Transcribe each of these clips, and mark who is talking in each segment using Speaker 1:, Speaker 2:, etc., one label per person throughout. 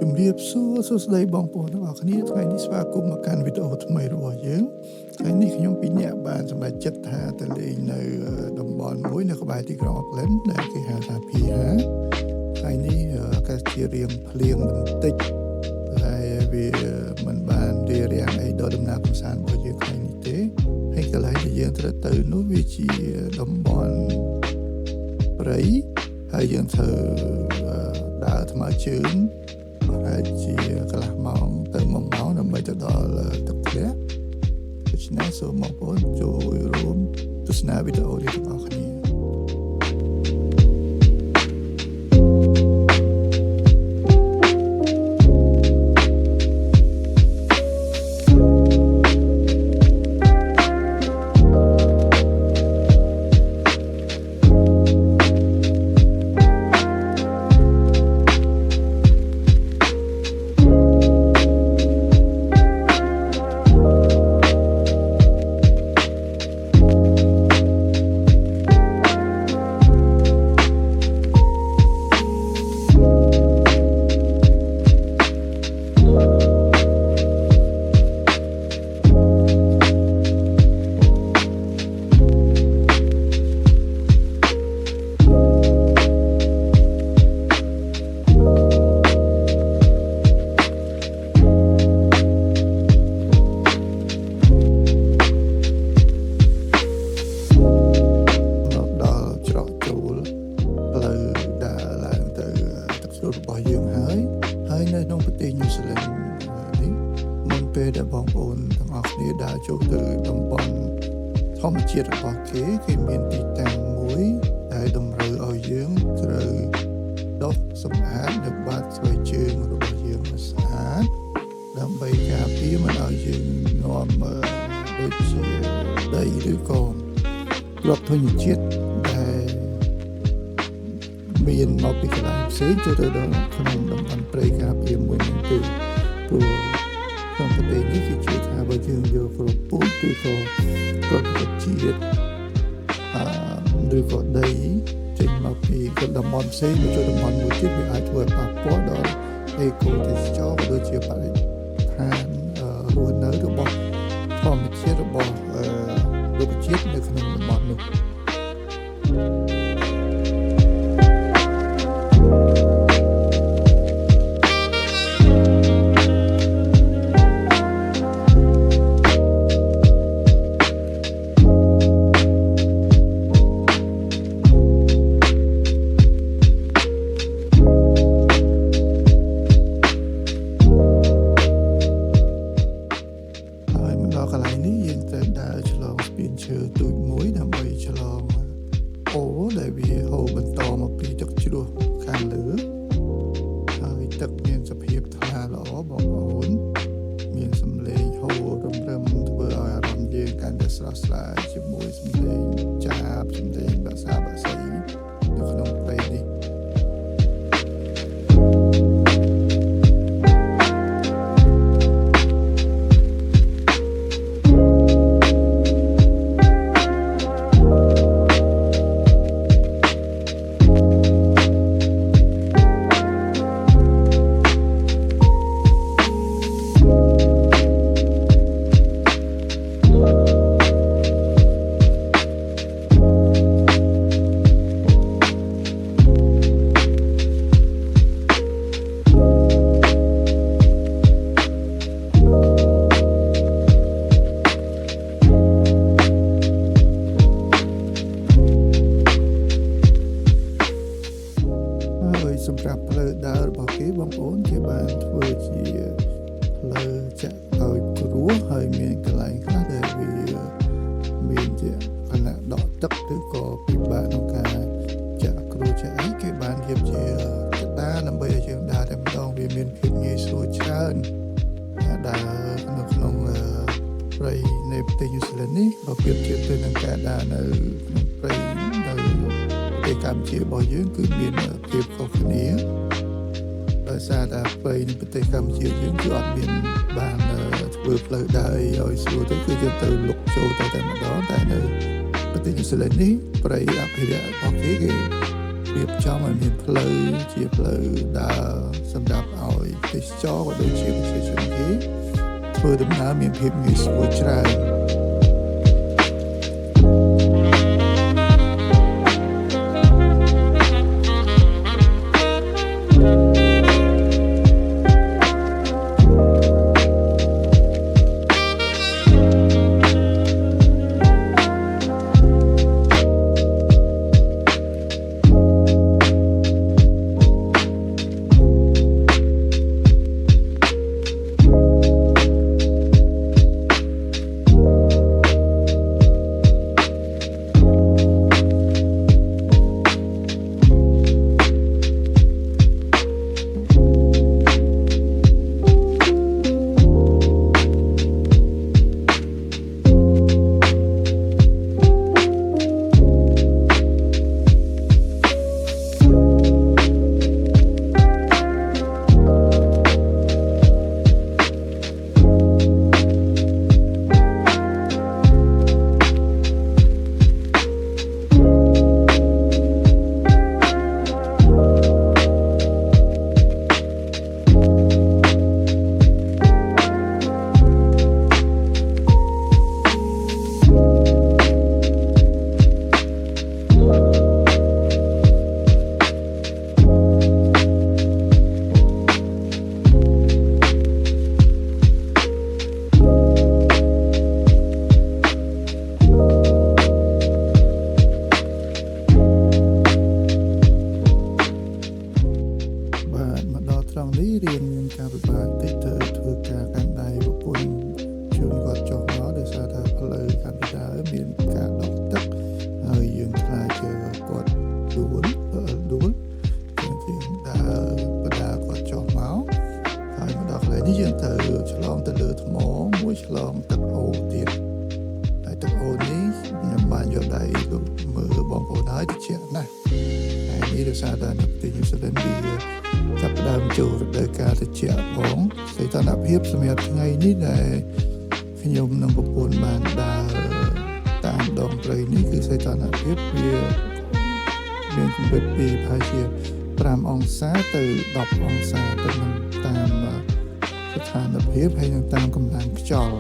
Speaker 1: ជំរាបសួរសួស្តីបងប្អូនទាំងអស់គ្នាថ្ងៃនេះស្វាគមន៍មកកាន់វីដេអូថ្មីរបស់យើងថ្ងៃនេះខ្ញុំពីរនាក់បានសម្រេចចិត្តថាទៅលេងនៅតំបន់មួយនៅក្បែរទីក្រុងអូកឡែនដែលគេហៅថា PH ថ្ងៃនេះអាកាសធាតុរៀងភ្លៀងបន្តិចហើយវាមិនបានរារាំងអីដល់ដំណើរកម្សាន្តរបស់យើងថ្ងៃនេះទេហើយកន្លែងដែលយើងត្រូវទៅនោះវាជាតំបន់ព្រៃហើយយើងត្រូវដើរថ្មើរជើងហើយជាកន្លះម៉ោងទៅ1ម៉ោងដើម្បីទៅដល់ទឹកធ្លាក់ដូច្នេះសូមបងប្អូនចូលរួមទស្សនាវីដេអូនេះទាំងអស់គ្នារបស់យើងហើយនៅក្នុងប្រទេសញូហ្សេឡង់នេះមុនពេលដែលបងប្អូនទាំងអស់គ្នាដើរចូលទៅតំបន់ធម្មជាតិរបស់គេមានទីតាំងមួយដែលតម្រូវឲ្យយើងត្រូវដុសសម្អាតនៅបាតស្បែកជើងរបស់យើងឲ្យស្អាតដើម្បីការពារមិនឲ្យយើងនាំដូចជាដីឬក៏គ្រាប់ធញ្ញជាតិដែលមានមកពីកន្លែងផ្សេងចូលទៅដល់ក្នុងតំបន់ព្រៃការពារមួយនេះទេព្រោះក្នុងប្រទេសនេះគេជឿថាបើយើងយកគ្រាប់ពូជឬក៏គ្រាប់ជាតិឬក៏ដីចេញមកពីតំបន់ផ្សេងទៅតំបន់មួយទៀតវាអាចធ្វើឲ្យប៉ះពាល់ដល់អេកូទេសចរណ៍ដូចជាបរិស្ថានរស់នៅរបស់ធម្មជាតិរបស់រុក្ខជាតិនៅក្នុងតំបន់នោះកន្លែងនេះយើងត្រូវដើរឆ្លងស្ពានឈើទូចមួយដើម្បីឆ្លងអូរដែលវាហូរបន្តមកពីទឹកជ្រោះខាងលើហើយទឹកមានសភាពថ្លាល្អបងប្អូនមានសំឡេងហូររំរឹមធ្វើឲ្យអារម្មណ៍យើងកាន់តែស្រស់ស្រាយជាមួយសំឡេងចាបសំឡេងបាសាបាសីនៅក្នុងព្រៃនេះសម្រាប់ផ្លូវដើររបស់គេបងប្អូនគេបានធ្វើជាផ្លូវចាក់ឲ្យគ្រោះហើយមានកន្លែងខ្លះដែលវាមានជាខណៈដកទឹកឬក៏ពិបាកក្នុងការចាក់គ្រោះចាក់អីគេបានរៀបជាកដាដើម្បីឲ្យយើងដើរតែម្ដងវាមានភាពងាយស្រួលច្រើនដើរនៅក្នុងព្រៃនៃប្រទេសញូហ្សេឡង់នេះបើប្រៀបធៀបទៅនឹងការដើរនៅក្នុងព្រៃនៅប្រទេសកម្ពុជារបស់យើងគឺមានភាពខុសគ្នាដោយសារតែព្រៃនៅប្រទេសកម្ពុជាយើងគឺអត់មានបានធ្វើផ្លូវដើរឲ្យស្រួលទេគឺយើងទៅលុកចូលតែម្ដងតែនៅប្រទេសញូហ្សេឡង់នេះព្រៃអភិរក្សរបស់គេរៀបចំឲ្យមានផ្លូវជាផ្លូវដើរសម្រាប់ឲ្យ ទេសចរក៏ដូចជាប្រជាជនគេធ្វើដំណើរមានភាពងាយស្រួលច្រើននេះរៀនមានការពិបាកតិចទៅធ្វើការកាន់ដៃប្រពន្ធជូនគាត់ចុះមកដោយសារតែផ្លូវកាន់ដើរមានការដក់ទឹកហើយយើងខ្លាចគាត់ដួលជាងដើរបដាគាត់ចុះមកហើយមកដល់កន្លែងនេះយើងទៅឆ្លងទៅលើថ្មមួយឆ្លងទឹកអូរទៀតហើយទឹកអូរនេះខ្ញុំបានយកដៃមើលបងប្អូនហើយតិចណាស់ហើយនេះដោយសារតែប្រទេសញូហ្សេឡង់វាចាប់ផ្ដើមចូលរដូវកាលត្រជាក់ផងសីតុណ្ហភាពសម្រាប់ថ្ងៃនេះដែលខ្ញុំនិងប្រពន្ធបានដើរតាមដងព្រៃនេះគឺសីតុណ្ហភាពវាមានកម្រិតពីប្រហែលជា5អង្សាទៅ10អង្សាទៅនឹងតាមស្ថានភាពហើយនឹងតាមកម្លាំងខ្យល់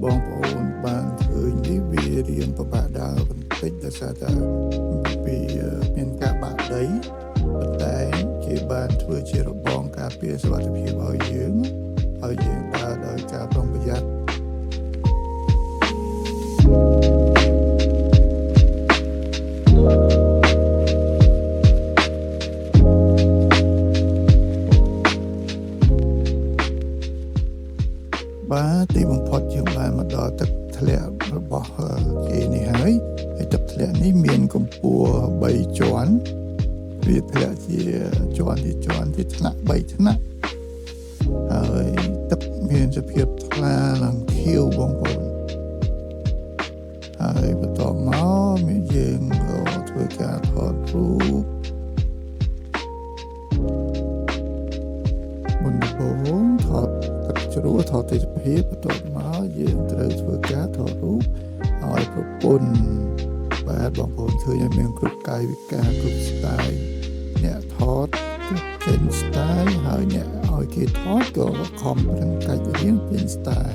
Speaker 1: បងប្អូនបានឃើញនេះវារៀងពិបាកដើរបន្តិចដោយសារតែពីមានការបាក់ដីប៉ុន្តែគេបានធ្វើជារបងការពារសុវត្ថិភាពឲ្យយើងដើរដោយការប្រុងប្រយ័ត្នបាទទីបំផុតយើងបានមកដល់ទឹកធ្លាក់របស់គេនេះហើយទឹកធ្លាក់នេះមានកម្ពស់3ជាន់វាធ្លាក់ជាជាន់ទីថ្នាក់3ថ្នាក់ហើយទឹកមានសភាពថ្លាឡើងខៀវបងប្អូនហើយបន្ទាប់មកមានយើងក៏ធ្វើការថតរូបមុនដំបូងថតទឹកជ្រោះថតទេសភាពបន្ទាប់មកយើងត្រូវធ្វើការថតរូបឲ្យប្រពន្ធបាទបងប្អូនឃើញឲ្យមានគ្រប់កាយវិការគ្រប់ស្ទាយអ្នកថតចេញស្ទាយហើយអ្នកឲ្យគេថតក៏ខំប្រឹងកាច់រៀងពេញស្ទាយ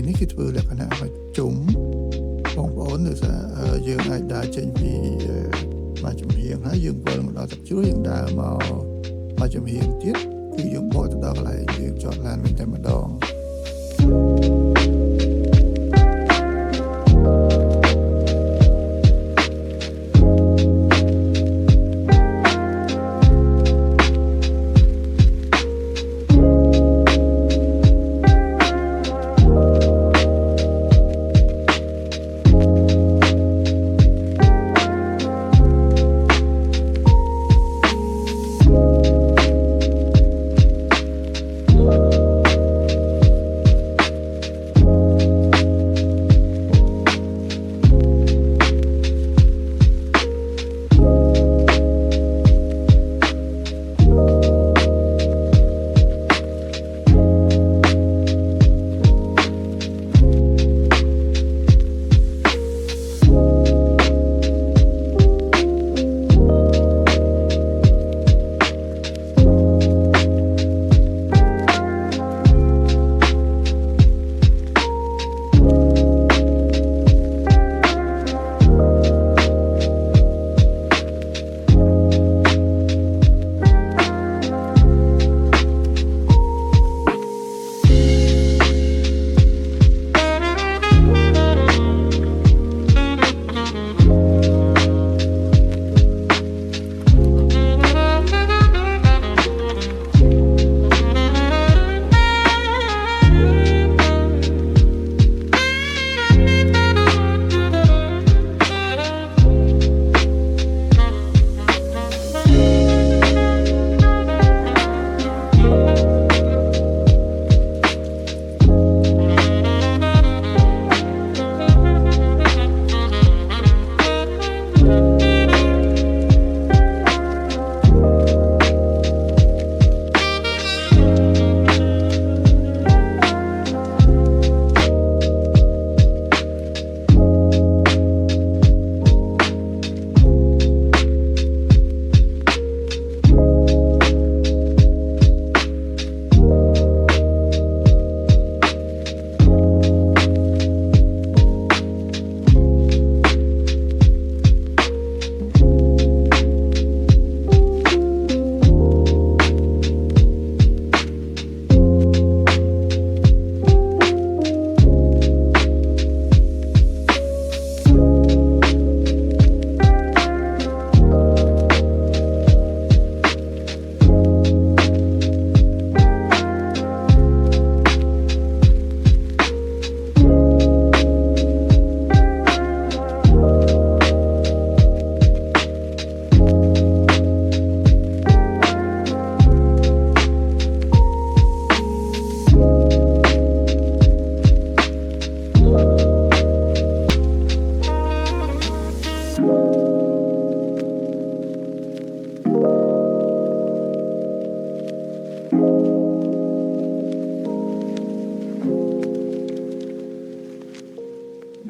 Speaker 1: នេះគឺធ្វើលក្ខណៈឲ្យជុំបងប្អូនដោយសារយើងអាចដើរចេញពីមកចំហៀងហើយយើងវិលមកដល់ទឹកជ្រោះយើងដើរមកចំហៀងទៀតគឺយើងបកទៅដល់កន្លែងយើងចតឡានវិញតែម្ដង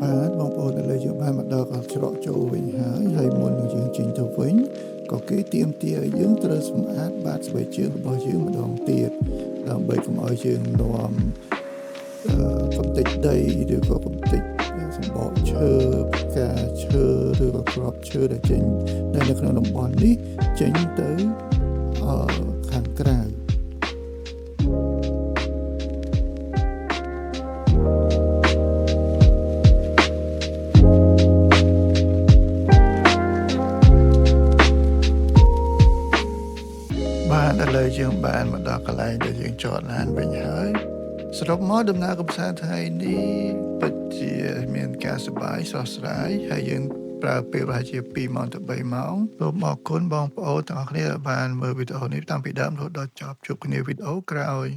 Speaker 1: បាទបងប្អូនឥឡូវយើងបានមកដល់កន្លែងច្រកចូលវិញហើយមុននឹងយើងចេញទៅវិញក៏គេទាមទារឲ្យយើងត្រូវសម្អាតបាតស្បែកជើងរបស់យើងម្ដងទៀតដើម្បីកុំឲ្យយើងនាំកំទេចដីឬក៏កំទេចសម្បកឈើផ្កាឈើឬក៏គ្រាប់ឈើដែលចេញនៅក្នុងតំបន់នេះចេញទៅខាងក្រៅបាទឥឡូវយើងបានមកដល់កន្លែងដែលយើងចតឡានវិញហើយសរុបមកដំណើរកម្សាន្តថ្ងៃនេះពិតជាមានការសប្បាយស្រស់ស្រាយហើយយើងប្រើពេលប្រហែលជា2ម៉ោងទៅ3ម៉ោងសូមអរគុណបងប្អូនទាំងអស់គ្នាដែលបានមើលវីដេអូនេះតាំងពីដើមរហូតដល់ចប់ជួបគ្នាវីដេអូក្រោយ